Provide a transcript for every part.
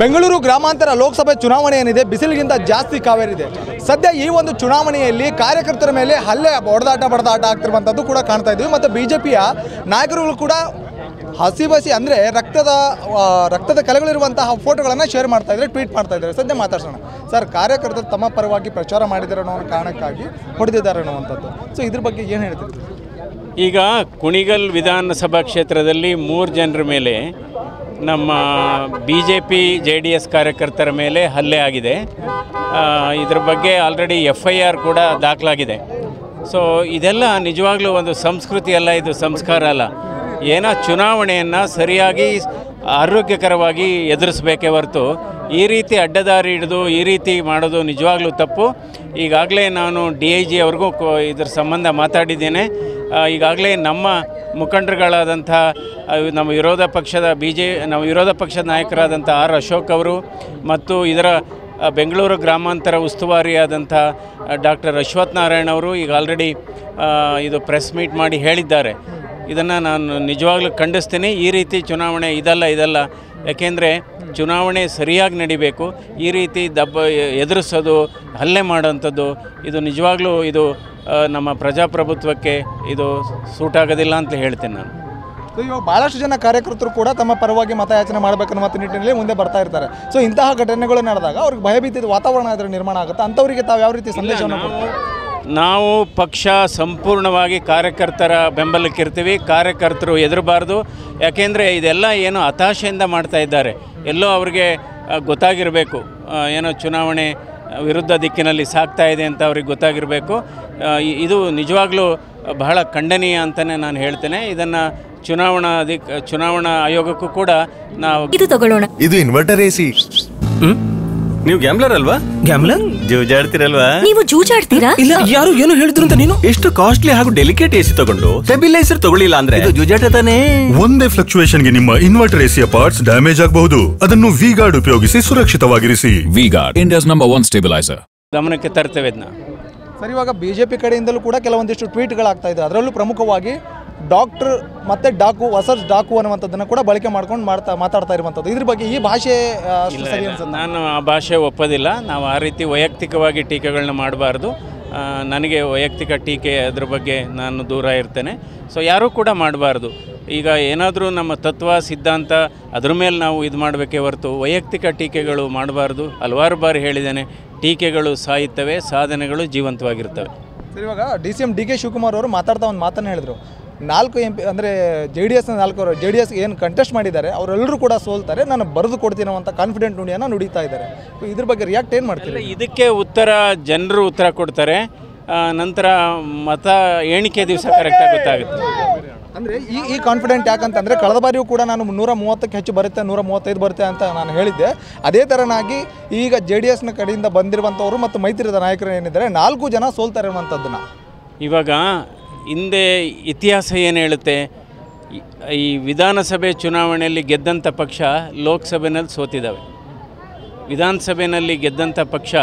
ಬೆಂಗಳೂರು ಗ್ರಾಮಾಂತರ ಲೋಕಸಭೆ ಚುನಾವಣೆ ಏನಿದೆ ಬಿಸಿಲಿಗಿಂತ ಜಾಸ್ತಿ ಕಾವೇರಿದೆ. ಸದ್ಯ ಈ ಒಂದು ಚುನಾವಣೆಯಲ್ಲಿ ಕಾರ್ಯಕರ್ತರ ಮೇಲೆ ಹಲ್ಲೆ ಬಡದಾಟ ಆಗ್ತಿರುವಂಥದ್ದು ಕೂಡ ಕಾಣ್ತಾ ಇದ್ದೀವಿ. ಮತ್ತು ಬಿಜೆಪಿಯ ನಾಯಕರುಗಳು ಕೂಡ ಹಸಿ ಅಂದರೆ ರಕ್ತದ ಕಲೆಗಳಿರುವಂತಹ ಫೋಟೋಗಳನ್ನು ಶೇರ್ ಮಾಡ್ತಾ ಇದ್ದಾರೆ, ಟ್ವೀಟ್ ಮಾಡ್ತಾ ಇದ್ದಾರೆ. ಸದ್ಯ ಮಾತಾಡ್ಸೋಣ ಸರ್, ಕಾರ್ಯಕರ್ತರು ತಮ್ಮ ಪರವಾಗಿ ಪ್ರಚಾರ ಮಾಡಿದ್ದಾರೆ ಅನ್ನೋ ಕಾರಣಕ್ಕಾಗಿ ಹೊಡೆದಿದ್ದಾರೆ ಅನ್ನುವಂಥದ್ದು. ಸೊ ಇದ್ರ ಬಗ್ಗೆ ಏನು ಹೇಳ್ತೀರಿ? ಈಗ ಕುಣಿಗಲ್ ವಿಧಾನಸಭಾ ಕ್ಷೇತ್ರದಲ್ಲಿ 3 ಜನರ ಮೇಲೆ ನಮ್ಮ BJP JDS ಕಾರ್ಯಕರ್ತರ ಮೇಲೆ ಹಲ್ಲೆ ಆಗಿದೆ. ಇದ್ರ ಬಗ್ಗೆ ಆಲ್ರೆಡಿ FIR ಕೂಡ ದಾಖಲಾಗಿದೆ. ಸೊ ಇದೆಲ್ಲ ನಿಜವಾಗ್ಲೂ ಒಂದು ಸಂಸ್ಕೃತಿ ಅಲ್ಲ, ಇದು ಸಂಸ್ಕಾರ ಅಲ್ಲ. ಏನೋ ಚುನಾವಣೆಯನ್ನು ಸರಿಯಾಗಿ ಆರೋಗ್ಯಕರವಾಗಿ ಎದುರಿಸಬೇಕೇ ಹೊರತು ಈ ರೀತಿ ಅಡ್ಡದಾರಿ ಹಿಡಿದು ಈ ರೀತಿ ಮಾಡೋದು ನಿಜವಾಗ್ಲೂ ತಪ್ಪು. ಈಗಾಗಲೇ ನಾನು DIG ಅವ್ರಿಗೂ ಇದ್ರ ಸಂಬಂಧ ಮಾತಾಡಿದ್ದೇನೆ. ಈಗಾಗಲೇ ನಮ್ಮ ಮುಖಂಡರುಗಳಾದಂಥ ನಮ್ಮ ವಿರೋಧ ಪಕ್ಷದ ನಾಯಕರಾದಂಥ R ಅಶೋಕ್ ಅವರು ಮತ್ತು ಇದರ ಬೆಂಗಳೂರು ಗ್ರಾಮಾಂತರ ಉಸ್ತುವಾರಿಯಾದಂಥ ಡಾಕ್ಟರ್ ಅಶ್ವಥ್ ನಾರಾಯಣ್ ಅವರು ಈಗ ಆಲ್ರೆಡಿ ಇದು ಪ್ರೆಸ್ ಮೀಟ್ ಮಾಡಿ ಹೇಳಿದ್ದಾರೆ. ಇದನ್ನು ನಾನು ನಿಜವಾಗ್ಲೂ ಖಂಡಿಸ್ತೀನಿ. ಈ ರೀತಿ ಚುನಾವಣೆ ಇದಲ್ಲ. ಯಾಕೆಂದರೆ ಚುನಾವಣೆ ಸರಿಯಾಗಿ ನಡಿಬೇಕು. ಈ ರೀತಿ ಎದುರಿಸೋದು, ಹಲ್ಲೆ ಮಾಡೋವಂಥದ್ದು ಇದು ನಿಜವಾಗ್ಲೂ ಇದು ನಮ್ಮ ಪ್ರಜಾಪ್ರಭುತ್ವಕ್ಕೆ ಇದು ಸೂಟ್ ಆಗೋದಿಲ್ಲ ಅಂತ ಹೇಳ್ತೀನಿ ನಾನು. ಇವಾಗ ಭಾಳಷ್ಟು ಜನ ಕಾರ್ಯಕರ್ತರು ಕೂಡ ತಮ್ಮ ಪರವಾಗಿ ಮತಯಾಚನೆ ಮಾಡಬೇಕನ್ನೋ ನಿಟ್ಟಿನಲ್ಲಿ ಮುಂದೆ ಬರ್ತಾ ಇರ್ತಾರೆ. ಸೊ ಇಂತಹ ಘಟನೆಗಳು ನಡೆದಾಗ ಅವ್ರಿಗೆ ಭಯಭೀತಿ ವಾತಾವರಣ ಅದರ ನಿರ್ಮಾಣ ಆಗುತ್ತೆ. ಅಂಥವರಿಗೆ ತಾವು ಯಾವ ರೀತಿ ಸಂದೇಶವನ್ನು ಕೊಡ್ತೀವಿ? ನಾವು ಪಕ್ಷ ಸಂಪೂರ್ಣವಾಗಿ ಕಾರ್ಯಕರ್ತರ ಬೆಂಬಲಕ್ಕಿರ್ತೀವಿ. ಕಾರ್ಯಕರ್ತರು ಹೆದರಬಾರ್ದು. ಯಾಕೆಂದರೆ ಇದೆಲ್ಲ ಏನು ಹತಾಶೆಯಿಂದ ಮಾಡ್ತಾ ಇದ್ದಾರೆ. ಎಲ್ಲೋ ಅವ್ರಿಗೆ ಗೊತ್ತಾಗಿರಬೇಕು, ಏನೋ ಚುನಾವಣೆ ವಿರುದ್ಧ ದಿಕ್ಕಿನಲ್ಲಿ ಸಾಗ್ತಾ ಇದೆ ಅಂತ ಅವ್ರಿಗೆ ಗೊತ್ತಾಗಿರಬೇಕು. ಇದು ನಿಜವಾಗ್ಲೂ ಬಹಳ ಖಂಡನೀಯ ಅಂತಲೇ ನಾನು ಹೇಳ್ತೇನೆ. ಇದನ್ನು ಚುನಾವಣಾ ಆಯೋಗಕ್ಕೂ ಕೂಡ ನಾವು ಇದು ತಗೊಳ್ಳೋಣ. ಇದು ಇನ್ವರ್ಟರ್ AC. ನೀವು ಗ್ಯಾಮ್ಲರ್ ಅಲ್ವಾ? ಗ್ಯಾಮ್ಲರ್ ಜೂಜಾಡ್ತಿರಲ್ವಾ? ನೀವು ಜೂಜಾಡ್ತೀರಾ? ಇಲ್ಲ, ಯಾರು ಏನು ಹೇಳಿದ್ರು ಅಂತ ನೀನು ಎಷ್ಟು ಕಾಸ್ಟ್ಲಿ ಹಾಗೂ ಡೆಲಿಕೇಟ್ AC ತಗೊಂಡು ಸ್ಟೆಬಿಲೈಸರ್ ತಗೊಳ್ಳಿಲ್ಲ ಅಂದ್ರೆ ಇದು ಜೂಜಾಟ ತಾನೇ. ಒಂದೇ ಫ್ಲಕ್ಚುಯೇಷನ್ ಗೆ ನಿಮ್ಮ ಇನ್ವರ್ಟರ್ AC ಪಾರ್ಟ್ಸ್ ಡ್ಯಾಮೇಜ್ ಆಗಬಹುದು. ಅದನ್ನು V-Guard ಉಪಯೋಗಿಸಿ ಸುರಕ್ಷಿತವಾಗಿರಿಸಿ. V-Guard, India's #1 stabilizer. ಗಮನಕ್ಕೆ ತರ್ತೇವೆ ಇದನ್ನ. ಸರ್, ಇವಾಗ BJP ಕಡೆಯಿಂದಲೂ ಕೂಡ ಕೆಲವೊಂದಿಷ್ಟು ಟ್ವೀಟ್ಗಳಾಗ್ತಾ ಇದೆ. ಅದರಲ್ಲೂ ಪ್ರಮುಖವಾಗಿ ಡಾಕ್ಟರ್ ಮತ್ತು ಡಾಕು ಅನ್ನುವಂಥದ್ದನ್ನು ಕೂಡ ಬಳಕೆ ಮಾಡ್ಕೊಂಡು ಮಾತಾಡ್ತಾ ಇರುವಂಥದ್ದು. ಇದ್ರ ಬಗ್ಗೆ ಈ ಭಾಷೆ ಸರಿ ಅನ್ಸುತ್ತೆ? ನಾನು ಆ ಭಾಷೆ ಒಪ್ಪೋದಿಲ್ಲ. ನಾವು ಆ ರೀತಿ ವೈಯಕ್ತಿಕವಾಗಿ ಟೀಕೆಗಳನ್ನ ಮಾಡಬಾರ್ದು. ನನಗೆ ವೈಯಕ್ತಿಕ ಟೀಕೆ ಅದ್ರ ಬಗ್ಗೆ ನಾನು ದೂರ ಇರ್ತೇನೆ. ಸೊ ಯಾರೂ ಕೂಡ ಮಾಡಬಾರ್ದು. ಈಗ ಏನಾದರೂ ನಮ್ಮ ತತ್ವ ಸಿದ್ಧಾಂತ ಅದ್ರ ಮೇಲೆ ನಾವು ಇದು ಮಾಡಬೇಕೇ ಹೊರತು ವೈಯಕ್ತಿಕ ಟೀಕೆಗಳು ಮಾಡಬಾರ್ದು. ಹಲವಾರು ಬಾರಿ ಹೇಳಿದ್ದೇನೆ, ಟೀಕೆಗಳು ಸಾಯುತ್ತವೆ, ಸಾಧನೆಗಳು ಜೀವಂತವಾಗಿರ್ತವೆ. ಸರ್, ಇವಾಗ DCM DK ಶಿವಕುಮಾರ್ ಅವರು ಮಾತಾಡ್ತಾ ಒಂದು ಮಾತನ್ನು ಹೇಳಿದರು. 4 MP ಅಂದರೆ JDS ಏನು ಕಂಟೆಸ್ಟ್ ಮಾಡಿದ್ದಾರೆ ಅವರೆಲ್ಲರೂ ಕೂಡ ಸೋಲ್ತಾರೆ, ನಾನು ಬರೆದು ಕೊಡ್ತೀನಿ ಅಂತ ಕಾನ್ಫಿಡೆಂಟ್ ನುಡಿಯನ್ನು ನುಡಿತಾ ಇದ್ದಾರೆ. ಇದ್ರ ಬಗ್ಗೆ ರಿಯಾಕ್ಟ್ ಏನು ಮಾಡ್ತೀರಿ? ಇದಕ್ಕೆ ಜನರು ಉತ್ತರ ಕೊಡ್ತಾರೆ. ನಂತರ ಮತ ಎಣಿಕೆ ದಿವಸ ಕರೆಕ್ಟಾಗಿ ಗೊತ್ತಾಗುತ್ತೆ. ಅಂದರೆ ಈ ಕಾನ್ಫಿಡೆಂಟ್ ಯಾಕಂತಂದರೆ ಕಳೆದ ಬಾರಿಯೂ ಕೂಡ ನಾನು 130ಕ್ಕೆ ಹೆಚ್ಚು ಬರುತ್ತೆ, 135 ಬರುತ್ತೆ ಅಂತ ನಾನು ಹೇಳಿದ್ದೆ. ಅದೇ ಥರನಾಗಿ ಈಗ JDSನ ಕಡೆಯಿಂದ ಬಂದಿರುವಂಥವರು ಮತ್ತು ಮೈತ್ರಿದ ನಾಯಕರು ಏನಿದ್ದಾರೆ 4 ಜನ ಸೋಲ್ತಾರೆ ಇರುವಂಥದ್ದನ್ನು. ಇವಾಗ ಹಿಂದೆ ಇತಿಹಾಸ ಏನು ಹೇಳುತ್ತೆ, ಈ ವಿಧಾನಸಭೆ ಚುನಾವಣೆಯಲ್ಲಿ ಗೆದ್ದಂಥ ಪಕ್ಷ ಲೋಕಸಭೆಯಲ್ಲಿ ಸೋತಿದ್ದಾವೆ. ವಿಧಾನಸಭೆಯಲ್ಲಿ ಗೆದ್ದಂಥ ಪಕ್ಷ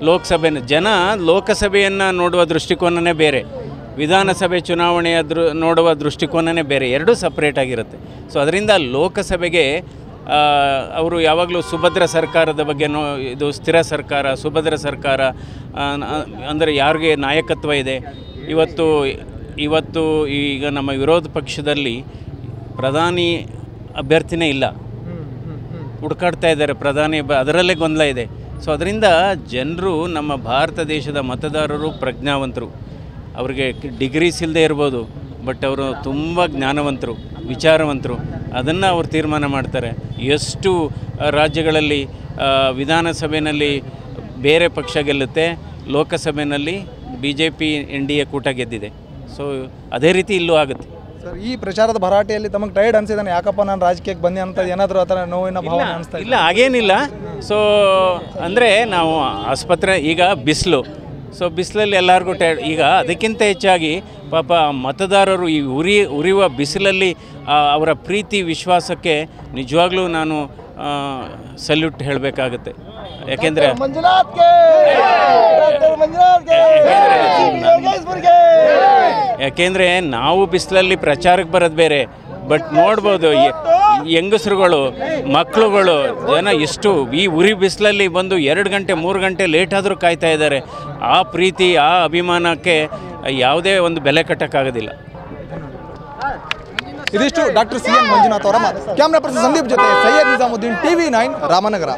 ಲೋಕಸಭೆಯನ್ನು ನೋಡುವ ದೃಷ್ಟಿಕೋನನೇ ಬೇರೆ, ವಿಧಾನಸಭೆ ಚುನಾವಣೆಯ ನೋಡುವ ದೃಷ್ಟಿಕೋನನೇ ಬೇರೆ, ಎರಡೂ ಸಪ್ರೇಟಾಗಿರುತ್ತೆ. ಸೊ ಅದರಿಂದ ಲೋಕಸಭೆಗೆ ಅವರು ಯಾವಾಗಲೂ ಸುಭದ್ರ ಸರ್ಕಾರದ ಬಗ್ಗೆ ಇದು ಸ್ಥಿರ ಸರ್ಕಾರ, ಸುಭದ್ರ ಸರ್ಕಾರ ಅಂದರೆ ಯಾರಿಗೆ ನಾಯಕತ್ವ ಇದೆ. ಇವತ್ತು ಈಗ ನಮ್ಮ ವಿರೋಧ ಪಕ್ಷದಲ್ಲಿ ಪ್ರಧಾನಿ ಅಭ್ಯರ್ಥಿನೇ ಇಲ್ಲ, ಹುಡುಕಾಡ್ತಾ ಇದ್ದಾರೆ ಪ್ರಧಾನಿ, ಅದರಲ್ಲೇ ಗೊಂದಲ ಇದೆ. ಸೊ ಅದರಿಂದ ಜನರು, ನಮ್ಮ ಭಾರತ ದೇಶದ ಮತದಾರರು ಪ್ರಜ್ಞಾವಂತರು. ಅವ್ರಿಗೆ ಡಿಗ್ರೀಸ್ ಇಲ್ಲದೆ ಇರ್ಬೋದು, ಬಟ್ ಅವರು ತುಂಬ ಜ್ಞಾನವಂತರು, ವಿಚಾರವಂತರು. ಅದನ್ನು ಅವ್ರು ತೀರ್ಮಾನ ಮಾಡ್ತಾರೆ. ಎಷ್ಟು ರಾಜ್ಯಗಳಲ್ಲಿ ವಿಧಾನಸಭೆಯಲ್ಲಿ ಬೇರೆ ಪಕ್ಷ ಗೆಲ್ಲುತ್ತೆ, ಲೋಕಸಭೆಯಲ್ಲಿ BJP NDA ಕೂಟ ಗೆದ್ದಿದೆ. ಸೊ ಅದೇ ರೀತಿ ಇಲ್ಲೂ ಆಗುತ್ತೆ. ಸರ್, ಈ ಪ್ರಚಾರದ ಭರಾಟೆಯಲ್ಲಿ ತಮಗೆ ಟೈರ್ಡ್ ಅನಿಸಿದಾನೆ, ಯಾಕಪ್ಪ ನಾನು ರಾಜಕೀಯಕ್ಕೆ ಬಂದೆ ಅಂತ ಏನಾದರೂ ಆ ಥರ ನೋವಿನ ಭಾವನೆ ಅನಿಸ್ತಾ ಇಲ್ಲ? ಹಾಗೇನಿಲ್ಲ. ಸೊ ಅಂದರೆ ನಾವು ಆಸ್ಪತ್ರೆ, ಈಗ ಬಿಸಿಲು, ಸೊ ಬಿಸಿಲಲ್ಲಿ ಎಲ್ಲರಿಗೂ ಈಗ ಅದಕ್ಕಿಂತ ಹೆಚ್ಚಾಗಿ ಪಾಪ ಮತದಾರರು ಈ ಉರಿಯುವ ಬಿಸಿಲಲ್ಲಿ ಅವರ ಪ್ರೀತಿ ವಿಶ್ವಾಸಕ್ಕೆ ನಿಜವಾಗ್ಲೂ ನಾನು ಸಲ್ಯೂಟ್ ಹೇಳಬೇಕಾಗುತ್ತೆ. ಯಾಕೆಂದರೆ ಯಾಕೆಂದರೆ ನಾವು ಬಿಸಿಲಲ್ಲಿ ಪ್ರಚಾರಕ್ಕೆ ಬರೋದು ಬೇರೆ, ಬಟ್ ನೋಡ್ಬೋದು ಹೆಂಗಸರುಗಳು ಮಕ್ಕಳುಗಳು ಜನ ಎಷ್ಟು ಈ ಉರಿ ಬಿಸಿಲಲ್ಲಿ ಬಂದು 2 ಗಂಟೆ 3 ಗಂಟೆ ಲೇಟ್ ಆದರೂ ಕಾಯ್ತಾ ಇದ್ದಾರೆ. ಆ ಪ್ರೀತಿ ಆ ಅಭಿಮಾನಕ್ಕೆ ಯಾವುದೇ ಒಂದು ಬೆಲೆ ಕಟ್ಟಕ್ಕಾಗೋದಿಲ್ಲ. ಇದಿಷ್ಟು ಡಾಕ್ಟರ್ CN ಮಂಜುನಾಥ್ ಅವರ ಮಾತು. ಕ್ಯಾಮ್ರಾ ಪರ್ಸನ್ ಸಂದೀಪ್ ಜೊತೆ ಸೈಯದ್ ನಿಜಾಮುದ್ದೀನ್, TV9 ರಾಮನಗರ.